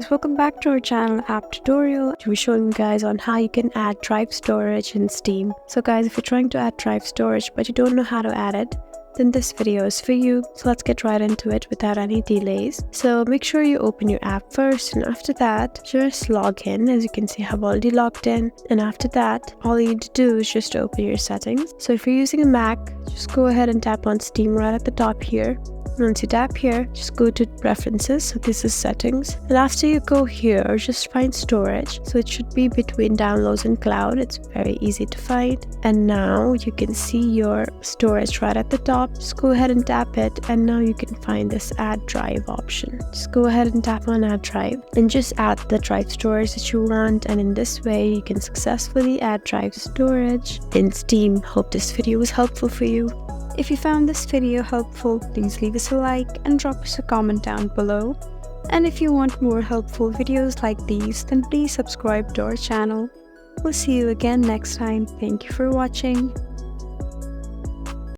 guys, welcome back to our channel app tutorial. We're showing you guys on how you can add drive storage in Steam. So guys, if you're trying to add drive storage but you don't know how to add it, then this video is for you. So let's get right into it without any delays. So make sure you open your app first, and after that just log in. As you can see, I've already logged in, and after that all you need to do is just open your settings. So if you're using a Mac, just go ahead and tap on Steam right at the top here. Once you tap here, just go to preferences. So this is settings, and after you go here, just find storage. So it should be between downloads and cloud. It's very easy to find, and now you can see your storage right at the top. Just go ahead and tap it, and now you can find this add drive option. Just go ahead and tap on add drive and just add the drive storage that you want, and in this way you can successfully add drive storage in Steam. Hope this video was helpful for you. If you found this video helpful, please leave us a like and drop us a comment down below. And if you want more helpful videos like these, then please subscribe to our channel. We'll see you again next time. Thank you for watching.